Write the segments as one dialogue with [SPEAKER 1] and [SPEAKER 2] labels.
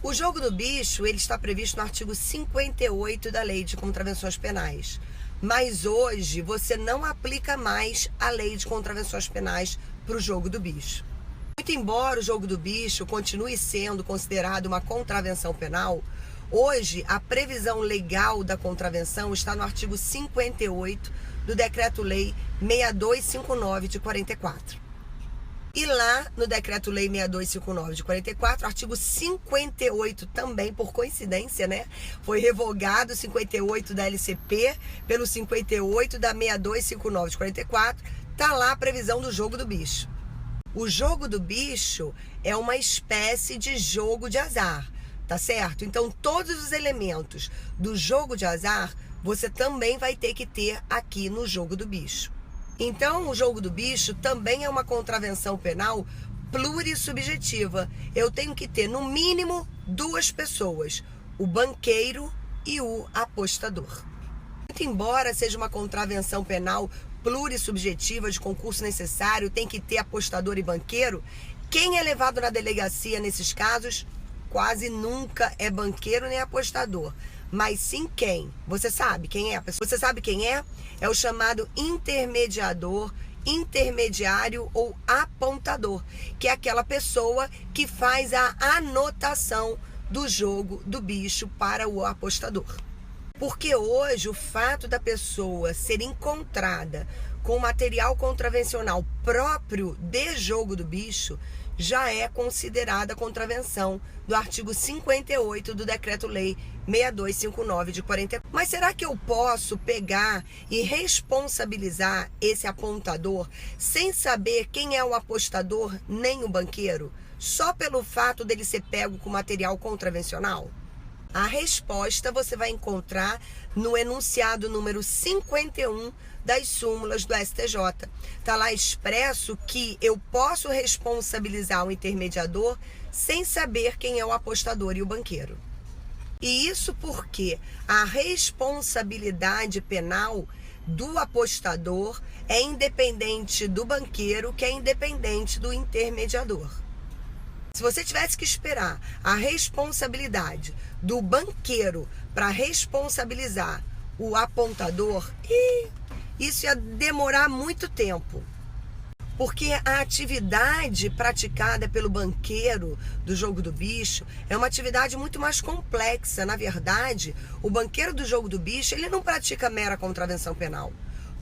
[SPEAKER 1] O jogo do bicho, ele está previsto no artigo 58 da Lei de Contravenções Penais. Mas hoje você não aplica mais a Lei de Contravenções Penais para o jogo do bicho. Muito embora o jogo do bicho continue sendo considerado uma contravenção penal, hoje a previsão legal da contravenção está no artigo 58 do Decreto-Lei 6259 de 44. E lá no Decreto-Lei 6259 de 44, artigo 58 também, por coincidência, né? Foi revogado o 58 da LCP pelo 58 da 6259 de 44, tá lá a previsão do jogo do bicho. O jogo do bicho é uma espécie de jogo de azar, tá certo? Então todos os elementos do jogo de azar você também vai ter que ter aqui no jogo do bicho. Então, o jogo do bicho também é uma contravenção penal plurissubjetiva. Eu tenho que ter, no mínimo, duas pessoas, o banqueiro e o apostador. Muito embora seja uma contravenção penal plurissubjetiva de concurso necessário, tem que ter apostador e banqueiro, quem é levado na delegacia nesses casos quase nunca é banqueiro nem apostador. Mas sim quem? Você sabe quem é a pessoa? Você sabe quem é? É o chamado intermediador, intermediário ou apontador, que é aquela pessoa que faz a anotação do jogo do bicho para o apostador. Porque hoje o fato da pessoa ser encontrada com material contravencional próprio de jogo do bicho já é considerada contravenção do artigo 58 do Decreto-Lei 6259 de 44. Mas será que eu posso pegar e responsabilizar esse apontador sem saber quem é o apostador nem o banqueiro, só pelo fato dele ser pego com material contravencional? A resposta você vai encontrar no enunciado número 51 das súmulas do STJ. Está lá expresso que eu posso responsabilizar o intermediador sem saber quem é o apostador e o banqueiro. E isso porque a responsabilidade penal do apostador é independente do banqueiro, que é independente do intermediador. Se você tivesse que esperar a responsabilidade do banqueiro para responsabilizar o apontador, isso ia demorar muito tempo. Porque a atividade praticada pelo banqueiro do jogo do bicho é uma atividade muito mais complexa. Na verdade, o banqueiro do jogo do bicho, ele não pratica mera contravenção penal.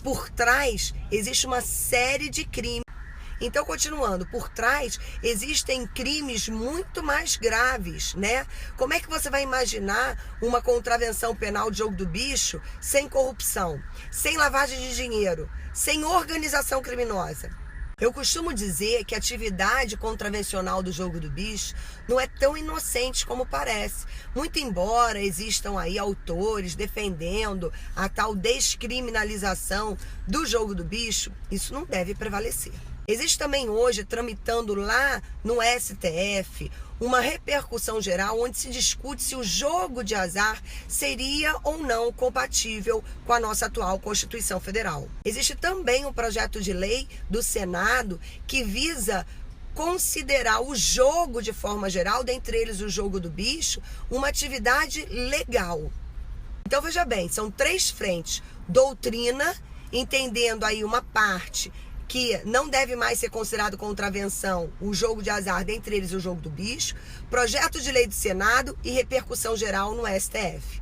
[SPEAKER 1] Por trás existe uma série de crimes. Então, continuando, por trás existem crimes muito mais graves, né? Como é que você vai imaginar uma contravenção penal de jogo do bicho sem corrupção, sem lavagem de dinheiro, sem organização criminosa? Eu costumo dizer que a atividade contravencional do jogo do bicho não é tão inocente como parece. Muito embora existam aí autores defendendo a tal descriminalização do jogo do bicho, isso não deve prevalecer. Existe também hoje, tramitando lá no STF, uma repercussão geral onde se discute se o jogo de azar seria ou não compatível com a nossa atual Constituição Federal. Existe também um projeto de lei do Senado que visa considerar o jogo de forma geral, dentre eles o jogo do bicho, uma atividade legal. Então veja bem, são três frentes: doutrina, entendendo aí uma parte que não deve mais ser considerado contravenção o jogo de azar, dentre eles o jogo do bicho, projeto de lei do Senado e repercussão geral no STF.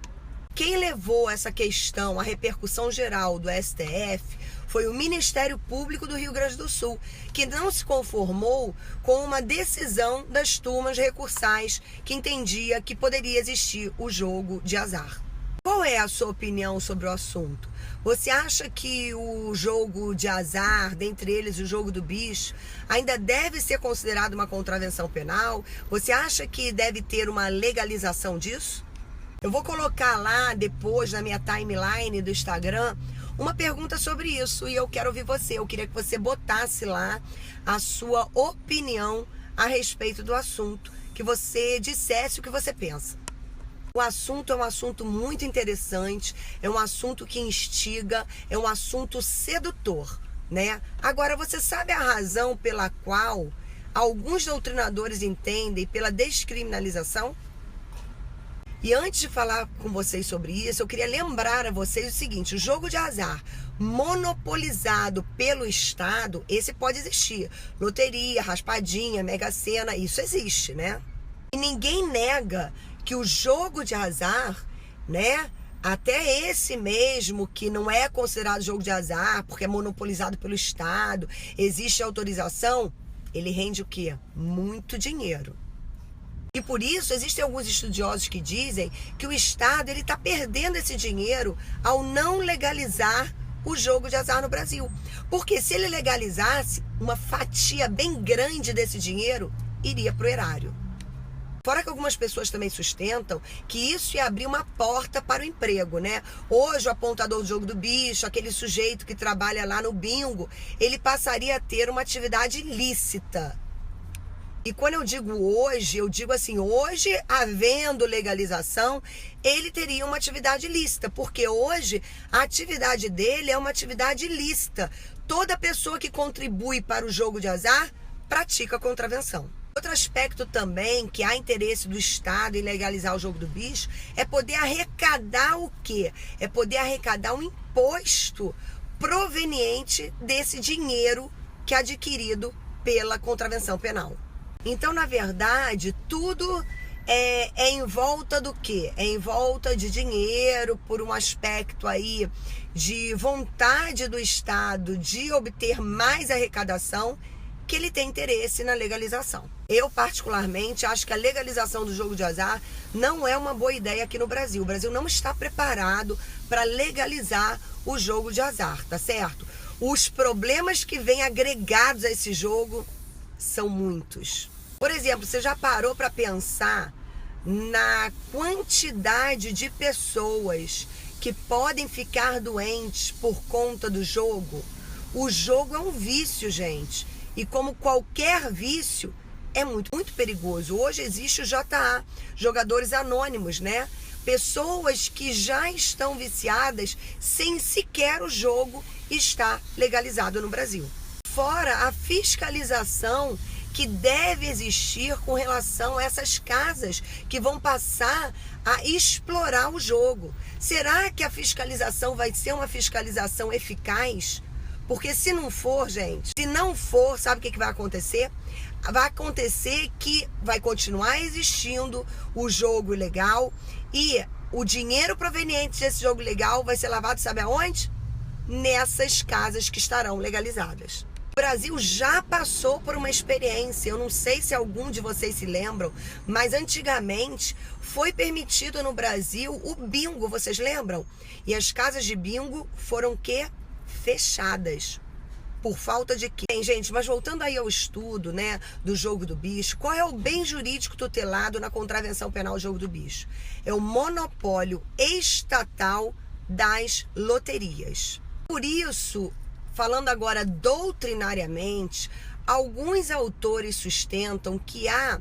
[SPEAKER 1] Quem levou essa questão à repercussão geral do STF foi o Ministério Público do Rio Grande do Sul, que não se conformou com uma decisão das turmas recursais que entendia que poderia existir o jogo de azar. Qual é a sua opinião sobre o assunto? Você acha que o jogo de azar, dentre eles o jogo do bicho, ainda deve ser considerado uma contravenção penal? Você acha que deve ter uma legalização disso? Eu vou colocar lá depois na minha timeline do Instagram uma pergunta sobre isso e eu quero ouvir você. Eu queria que você botasse lá a sua opinião a respeito do assunto, que você dissesse o que você pensa. O assunto é um assunto muito interessante, é um assunto que instiga, é um assunto sedutor, né? Agora, você sabe a razão pela qual alguns doutrinadores entendem pela descriminalização? E antes de falar com vocês sobre isso, eu queria lembrar a vocês o seguinte: o jogo de azar monopolizado pelo Estado, esse pode existir. Loteria, raspadinha, Mega Sena, isso existe, né? E ninguém nega que o jogo de azar, né, até esse mesmo que não é considerado jogo de azar, porque é monopolizado pelo Estado, existe autorização, ele rende o quê? Muito dinheiro. E por isso existem alguns estudiosos que dizem que o Estado está perdendo esse dinheiro ao não legalizar o jogo de azar no Brasil. Porque se ele legalizasse, uma fatia bem grande desse dinheiro iria para o erário. Fora que algumas pessoas também sustentam que isso ia abrir uma porta para o emprego, né? Hoje o apontador do jogo do bicho, aquele sujeito que trabalha lá no bingo, ele passaria a ter uma atividade ilícita. E quando eu digo hoje, eu digo assim, hoje, havendo legalização, ele teria uma atividade lícita, porque hoje a atividade dele é uma atividade lícita. Toda pessoa que contribui para o jogo de azar pratica contravenção. Outro aspecto também que há interesse do Estado em legalizar o jogo do bicho é poder arrecadar o quê? É poder arrecadar um imposto proveniente desse dinheiro que é adquirido pela contravenção penal. Então, na verdade, tudo é em volta do quê? É em volta de dinheiro, por um aspecto aí de vontade do Estado de obter mais arrecadação, que ele tem interesse na legalização. Eu, particularmente, acho que a legalização do jogo de azar não é uma boa ideia aqui no Brasil. O Brasil não está preparado para legalizar o jogo de azar, tá certo? Os problemas que vêm agregados a esse jogo são muitos. Por exemplo, você já parou para pensar na quantidade de pessoas que podem ficar doentes por conta do jogo? O jogo é um vício, gente. E como qualquer vício, é muito perigoso. Hoje existe o JA, jogadores anônimos, né? Pessoas que já estão viciadas sem sequer o jogo estar legalizado no Brasil. Fora a fiscalização que deve existir com relação a essas casas que vão passar a explorar o jogo. Será que a fiscalização vai ser uma fiscalização eficaz? Porque se não for, gente, se não for, sabe o que vai acontecer? Vai acontecer que vai continuar existindo o jogo ilegal e o dinheiro proveniente desse jogo ilegal vai ser lavado, sabe aonde? Nessas casas que estarão legalizadas. O Brasil já passou por uma experiência, eu não sei se algum de vocês se lembram, mas antigamente foi permitido no Brasil o bingo, vocês lembram? E as casas de bingo foram o quê? Fechadas. Por falta de quê? Gente, mas voltando aí ao estudo, né, do jogo do bicho, qual é o bem jurídico tutelado na contravenção penal jogo do bicho? É o monopólio estatal das loterias. Por isso, falando agora doutrinariamente, alguns autores sustentam que há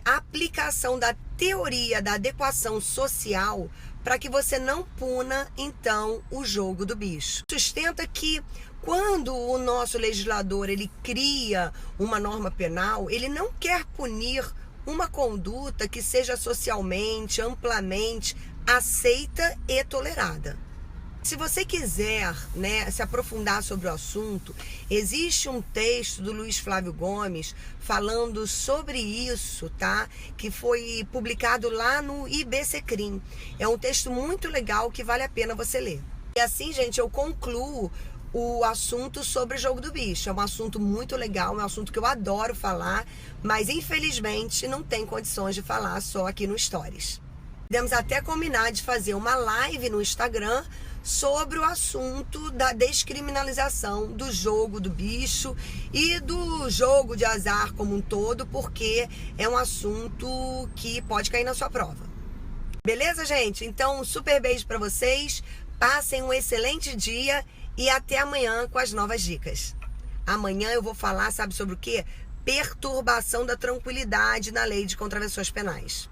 [SPEAKER 1] aplicação da teoria da adequação social para que você não puna, então, o jogo do bicho. Sustenta que quando o nosso legislador ele cria uma norma penal, ele não quer punir uma conduta que seja socialmente, amplamente aceita e tolerada. Se você quiser, né, se aprofundar sobre o assunto, existe um texto do Luiz Flávio Gomes falando sobre isso, tá? Que foi publicado lá no IBCCRIM. É um texto muito legal que vale a pena você ler. E assim, gente, eu concluo o assunto sobre o jogo do bicho. É um assunto muito legal, é um assunto que eu adoro falar, mas infelizmente não tem condições de falar só aqui no Stories. Podemos até combinar de fazer uma live no Instagram sobre o assunto da descriminalização do jogo do bicho e do jogo de azar como um todo, porque é um assunto que pode cair na sua prova. Beleza, gente? Então, um super beijo para vocês, passem um excelente dia e até amanhã com as novas dicas. Amanhã eu vou falar, sabe sobre o quê? Perturbação da tranquilidade na lei de contravenções penais.